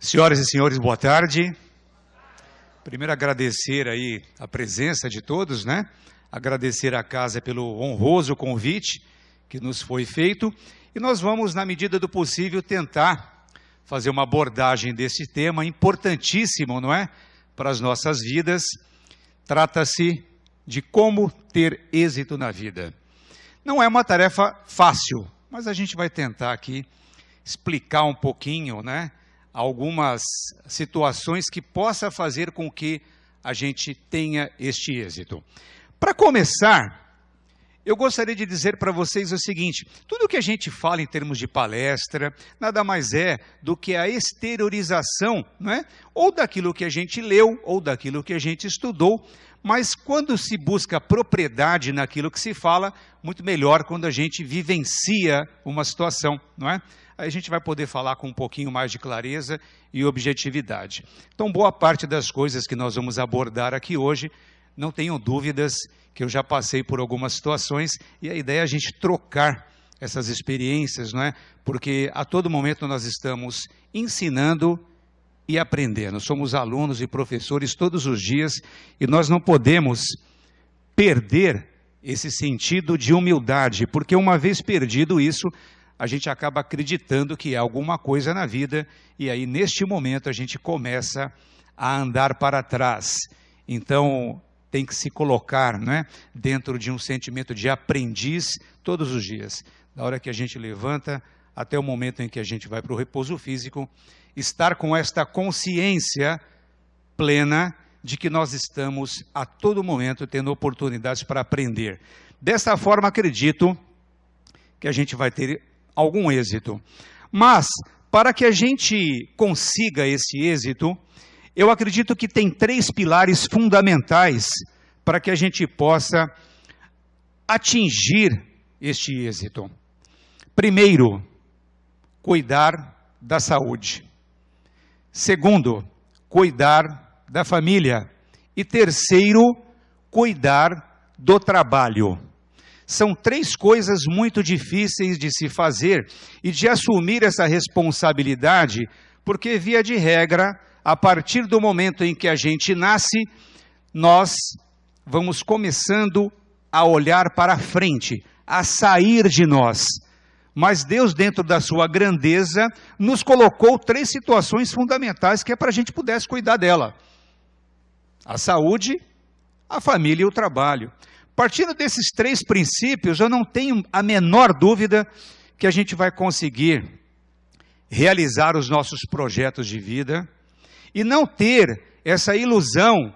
Senhoras e senhores, boa tarde. Primeiro agradecer aí a presença de todos, né? Agradecer à casa pelo honroso convite que nos foi feito. E nós vamos, na medida do possível, tentar fazer uma abordagem desse tema importantíssimo, não é? Para as nossas vidas. Trata-se de como ter êxito na vida. Não é uma tarefa fácil, mas a gente vai tentar aqui explicar um pouquinho, né? Algumas situações que possa fazer com que a gente tenha este êxito. Para começar, eu gostaria de dizer para vocês o seguinte: tudo que a gente fala em termos de palestra, nada mais é do que a exteriorização, não é? Ou daquilo que a gente leu, ou daquilo que a gente estudou, mas quando se busca propriedade naquilo que se fala, muito melhor quando a gente vivencia uma situação, não é? Aí a gente vai poder falar com um pouquinho mais de clareza e objetividade. Então, boa parte das coisas que nós vamos abordar aqui hoje, não tenham dúvidas que eu já passei por algumas situações, e a ideia é a gente trocar essas experiências, não é? Porque a todo momento nós estamos ensinando e aprendendo. Somos alunos e professores todos os dias, e nós não podemos perder esse sentido de humildade, porque uma vez perdido isso, a gente acaba acreditando que é alguma coisa na vida, e aí neste momento a gente começa a andar para trás. Então tem que se colocar, não é, dentro de um sentimento de aprendiz todos os dias. Da hora que a gente levanta até o momento em que a gente vai para o repouso físico, estar com esta consciência plena de que nós estamos a todo momento tendo oportunidades para aprender. Dessa forma, acredito que a gente vai ter algum êxito. Mas, para que a gente consiga esse êxito, eu acredito que tem 3 pilares fundamentais para que a gente possa atingir este êxito. Primeiro, cuidar da saúde. Segundo, cuidar da família. E terceiro, cuidar do trabalho. São 3 coisas muito difíceis de se fazer e de assumir essa responsabilidade, porque, via de regra, a partir do momento em que a gente nasce, nós vamos começando a olhar para frente, a sair de nós. Mas Deus, dentro da sua grandeza, nos colocou 3 situações fundamentais que é para a gente pudesse cuidar dela: a saúde, a família e o trabalho. Partindo desses 3 princípios, eu não tenho a menor dúvida que a gente vai conseguir realizar os nossos projetos de vida e não ter essa ilusão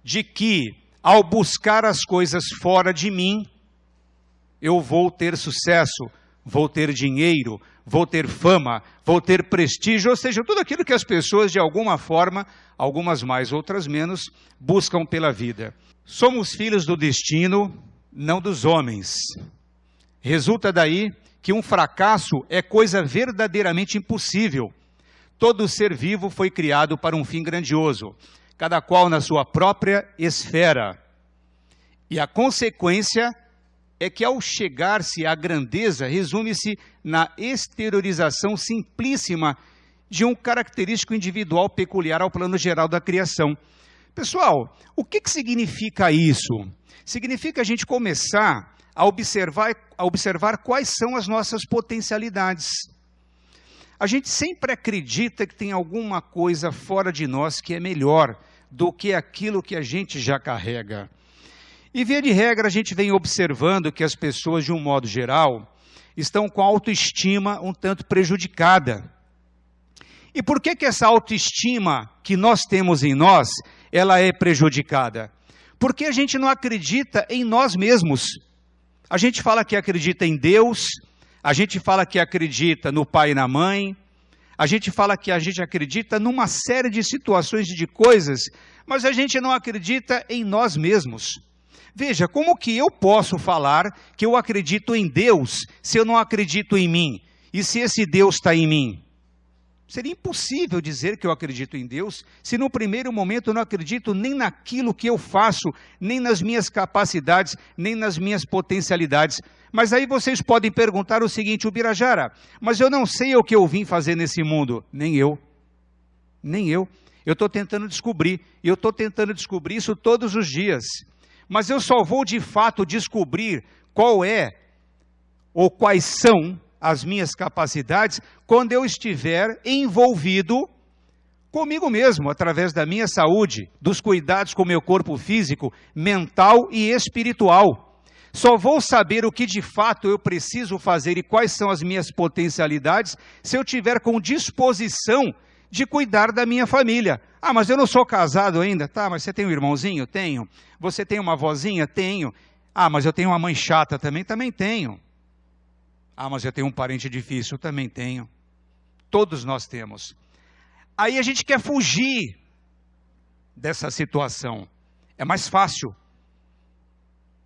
de que, ao buscar as coisas fora de mim, eu vou ter sucesso, vou ter dinheiro, vou ter fama, vou ter prestígio, ou seja, tudo aquilo que as pessoas, de alguma forma, algumas mais, outras menos, buscam pela vida. Somos filhos do destino, não dos homens. Resulta daí que um fracasso é coisa verdadeiramente impossível. Todo ser vivo foi criado para um fim grandioso, cada qual na sua própria esfera. E a consequência é que, ao chegar-se à grandeza, resume-se na exteriorização simplíssima de um característico individual peculiar ao plano geral da criação. Pessoal, o que significa isso? Significa a gente começar a observar quais são as nossas potencialidades. A gente sempre acredita que tem alguma coisa fora de nós que é melhor do que aquilo que a gente já carrega. E, via de regra, a gente vem observando que as pessoas, de um modo geral, estão com a autoestima um tanto prejudicada. E por que essa autoestima que nós temos em nós, ela é prejudicada? Porque a gente não acredita em nós mesmos. A gente fala que acredita em Deus, a gente fala que acredita no pai e na mãe, a gente fala que a gente acredita numa série de situações e de coisas, mas a gente não acredita em nós mesmos. Veja, como que eu posso falar que eu acredito em Deus se eu não acredito em mim? E se esse Deus está em mim? Seria impossível dizer que eu acredito em Deus, se no primeiro momento eu não acredito nem naquilo que eu faço, nem nas minhas capacidades, nem nas minhas potencialidades. Mas aí vocês podem perguntar o seguinte: Ubirajara, mas eu não sei o que eu vim fazer nesse mundo. Nem eu. Nem eu. Eu estou tentando descobrir. E eu estou tentando descobrir isso todos os dias. Mas eu só vou de fato descobrir qual é ou quais são as minhas capacidades quando eu estiver envolvido comigo mesmo, através da minha saúde, dos cuidados com o meu corpo físico, mental e espiritual. Só vou saber o que de fato eu preciso fazer e quais são as minhas potencialidades se eu tiver com disposição de cuidar da minha família. Ah, mas eu não sou casado ainda. Tá, mas você tem um irmãozinho? Tenho. Você tem uma vozinha? Tenho. Ah, mas eu tenho uma mãe chata também? Também tenho. Ah, mas eu tenho um parente difícil? Também tenho. Todos nós temos. Aí a gente quer fugir dessa situação. É mais fácil.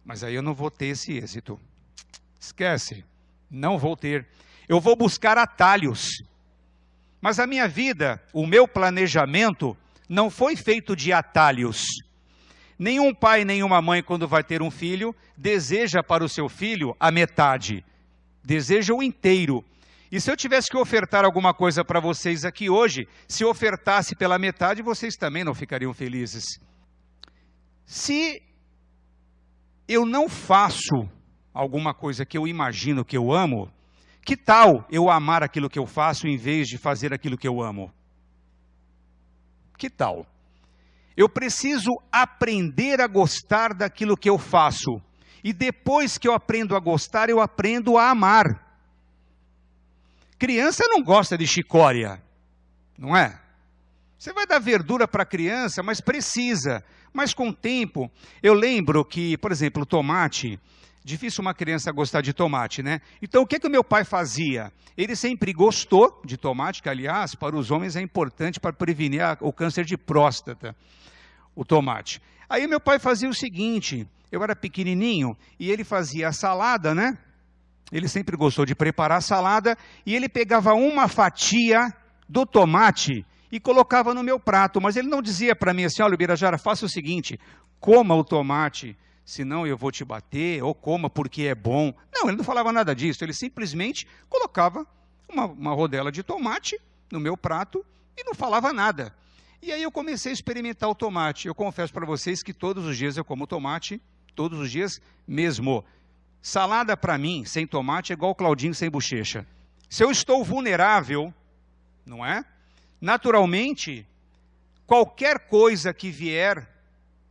Mas aí eu não vou ter esse êxito. Esquece. Não vou ter. Eu vou buscar atalhos. Mas a minha vida, o meu planejamento, não foi feito de atalhos. Nenhum pai, nenhuma mãe, quando vai ter um filho, deseja para o seu filho a metade. Deseja o inteiro. E se eu tivesse que ofertar alguma coisa para vocês aqui hoje, se ofertasse pela metade, vocês também não ficariam felizes. Se eu não faço alguma coisa que eu imagino que eu amo, que tal eu amar aquilo que eu faço em vez de fazer aquilo que eu amo? Que tal? Eu preciso aprender a gostar daquilo que eu faço. E depois que eu aprendo a gostar, eu aprendo a amar. Criança não gosta de chicória, não é? Você vai dar verdura para a criança, mas precisa. Mas com o tempo, eu lembro que, por exemplo, o tomate, difícil uma criança gostar de tomate, né? Então o que o meu pai fazia? Ele sempre gostou de tomate, que aliás, para os homens é importante para prevenir o câncer de próstata, o tomate. Aí meu pai fazia o seguinte, eu era pequenininho, e ele fazia a salada, né? Ele sempre gostou de preparar salada, e ele pegava uma fatia do tomate e colocava no meu prato. Mas ele não dizia para mim assim, olha, Birajara, faça o seguinte, coma o tomate, senão eu vou te bater, ou coma porque é bom. Não, ele não falava nada disso, ele simplesmente colocava uma rodela de tomate no meu prato e não falava nada. E aí eu comecei a experimentar o tomate. Eu confesso para vocês que todos os dias eu como tomate, todos os dias mesmo. Salada para mim, sem tomate, é igual o Claudinho sem bochecha. Se eu estou vulnerável, não é? Naturalmente, qualquer coisa que vier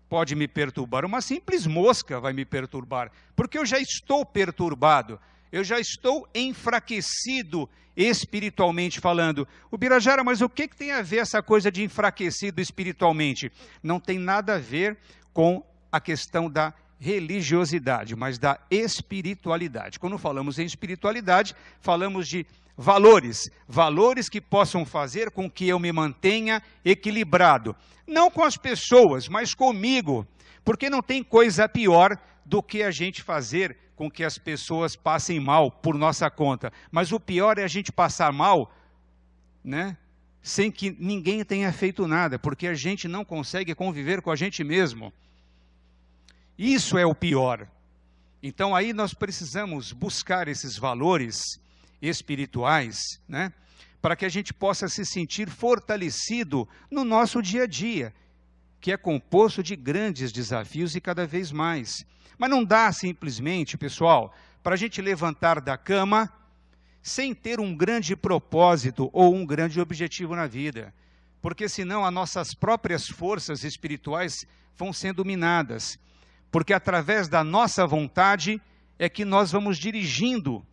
pode me perturbar. Uma simples mosca vai me perturbar, porque eu já estou perturbado, eu já estou enfraquecido espiritualmente falando. O Birajara, mas o que tem a ver essa coisa de enfraquecido espiritualmente? Não tem nada a ver com a questão da religiosidade, mas da espiritualidade. Quando falamos em espiritualidade, falamos de valores, valores que possam fazer com que eu me mantenha equilibrado. Não com as pessoas, mas comigo, porque não tem coisa pior do que a gente fazer com que as pessoas passem mal por nossa conta. Mas o pior é a gente passar mal, né? Sem que ninguém tenha feito nada, porque a gente não consegue conviver com a gente mesmo. Isso é o pior. Então aí nós precisamos buscar esses valores espirituais, né? Para que a gente possa se sentir fortalecido no nosso dia a dia, que é composto de grandes desafios e cada vez mais. Mas não dá simplesmente, pessoal, para a gente levantar da cama sem ter um grande propósito ou um grande objetivo na vida. Porque senão as nossas próprias forças espirituais vão sendo minadas. Porque através da nossa vontade é que nós vamos dirigindo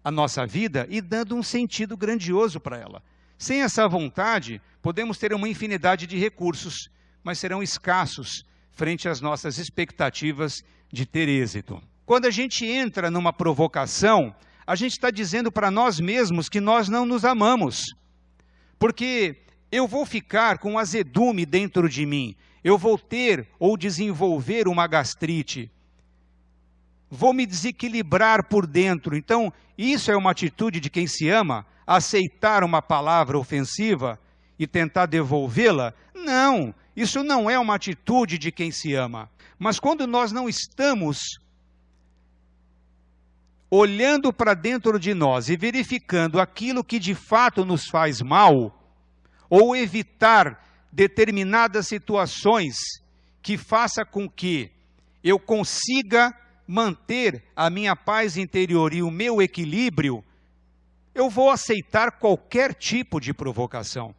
a nossa vida e dando um sentido grandioso para ela. Sem essa vontade, podemos ter uma infinidade de recursos, mas serão escassos frente às nossas expectativas de ter êxito. Quando a gente entra numa provocação, a gente está dizendo para nós mesmos que nós não nos amamos. Porque eu vou ficar com azedume dentro de mim, eu vou ter ou desenvolver uma gastrite, vou me desequilibrar por dentro. Então, isso é uma atitude de quem se ama? Aceitar uma palavra ofensiva e tentar devolvê-la? Não, isso não é uma atitude de quem se ama. Mas quando nós não estamos olhando para dentro de nós e verificando aquilo que de fato nos faz mal, ou evitar determinadas situações que faça com que eu consiga manter a minha paz interior e o meu equilíbrio, eu vou aceitar qualquer tipo de provocação.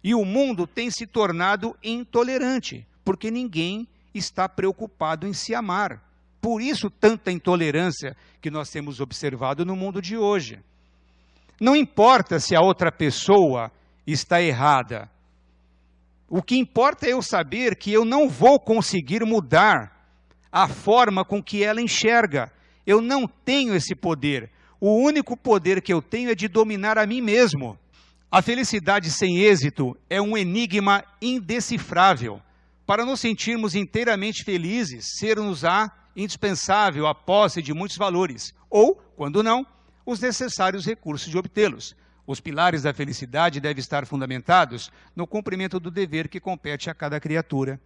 E o mundo tem se tornado intolerante, porque ninguém está preocupado em se amar. Por isso, tanta intolerância que nós temos observado no mundo de hoje. Não importa se a outra pessoa está errada. O que importa é eu saber que eu não vou conseguir mudar a forma com que ela enxerga. Eu não tenho esse poder. O único poder que eu tenho é de dominar a mim mesmo. A felicidade sem êxito é um enigma indecifrável. Para nos sentirmos inteiramente felizes, ser-nos-á indispensável a posse de muitos valores, ou, quando não, os necessários recursos de obtê-los. Os pilares da felicidade devem estar fundamentados no cumprimento do dever que compete a cada criatura.